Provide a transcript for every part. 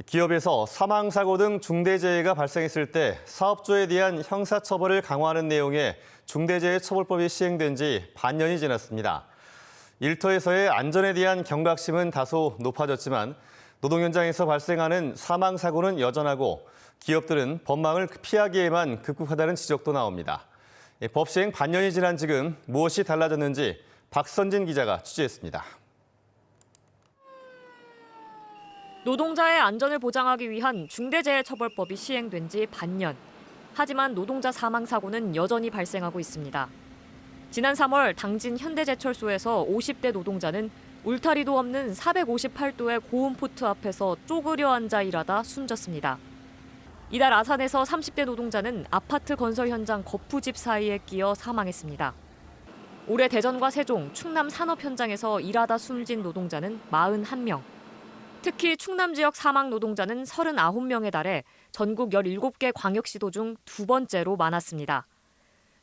기업에서 사망사고 등 중대재해가 발생했을 때 사업주에 대한 형사처벌을 강화하는 내용의 중대재해처벌법이 시행된 지 반년이 지났습니다. 일터에서의 안전에 대한 경각심은 다소 높아졌지만 노동 현장에서 발생하는 사망사고는 여전하고 기업들은 법망을 피하기에만 급급하다는 지적도 나옵니다. 법 시행 반년이 지난 지금 무엇이 달라졌는지 박선진 기자가 취재했습니다. 노동자의 안전을 보장하기 위한 중대재해처벌법이 시행된 지 반년. 하지만 노동자 사망 사고는 여전히 발생하고 있습니다. 지난 3월 당진 현대제철소에서 50대 노동자는 울타리도 없는 458도의 고온 포트 앞에서 쪼그려 앉아 일하다 숨졌습니다. 이달 아산에서 30대 노동자는 아파트 건설 현장 거푸집 사이에 끼어 사망했습니다. 올해 대전과 세종, 충남 산업 현장에서 일하다 숨진 노동자는 41명. 특히 충남 지역 사망 노동자는 39명에 달해 전국 17개 광역시도 중 두 번째로 많았습니다.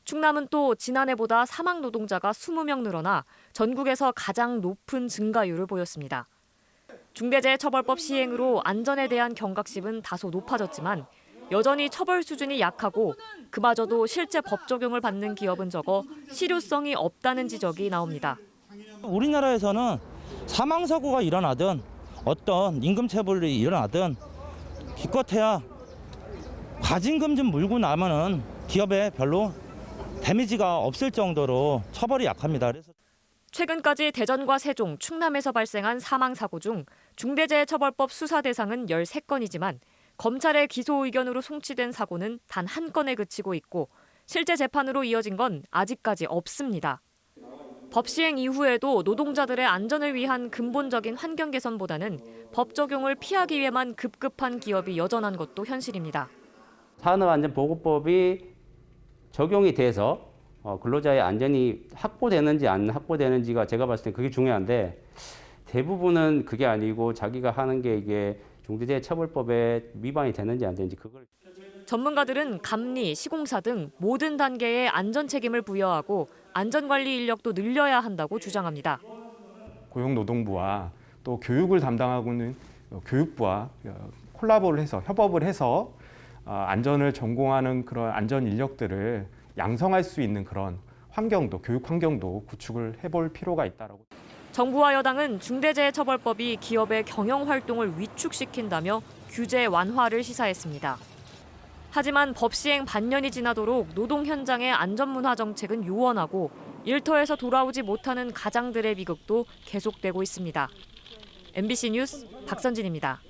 충남은 또 지난해보다 사망 노동자가 20명 늘어나 전국에서 가장 높은 증가율을 보였습니다. 중대재해처벌법 시행으로 안전에 대한 경각심은 다소 높아졌지만 여전히 처벌 수준이 약하고 그마저도 실제 법 적용을 받는 기업은 적어 실효성이 없다는 지적이 나옵니다. 우리나라에서는 사망사고가 일어나든 어떤 임금체불이 일어나든 기껏해야 과징금 좀 물고 나면은 기업에 별로 데미지가 없을 정도로 처벌이 약합니다. 그래서 최근까지 대전과 세종, 충남에서 발생한 사망사고 중 중대재해처벌법 수사 대상은 13건이지만 검찰의 기소 의견으로 송치된 사고는 단 1건에 그치고 있고 실제 재판으로 이어진 건 아직까지 없습니다. 법 시행 이후에도 노동자들의 안전을 위한 근본적인 환경 개선보다는 법 적용을 피하기 위해만 급급한 기업이 여전한 것도 현실입니다. 산업안전보건법이 적용이 돼서 근로자의 안전이 확보되는지 안 확보되는지가 제가 봤을 때 그게 중요한데 대부분은 그게 아니고 자기가 하는 게 이게 중대재해처벌법에 위반이 되는지 안 되는지 그걸. 전문가들은 감리, 시공사 등 모든 단계의 안전 책임을 부여하고 안전관리 인력도 늘려야 한다고 주장합니다. 고용노동부와 또 교육을 담당하고 있는 교육부와 콜라보를 해서 협업을 해서 안전을 전공하는 그런 안전 인력들을 양성할 수 있는 그런 환경도 교육 환경도 구축을 해볼 필요가 있다라고. 정부와 여당은 중대재해처벌법이 기업의 경영 활동을 위축시킨다며 규제 완화를 시사했습니다. 하지만 법 시행 반년이 지나도록 노동 현장의 안전문화 정책은 요원하고 일터에서 돌아오지 못하는 가장들의 비극도 계속되고 있습니다. MBC 뉴스 박선진입니다.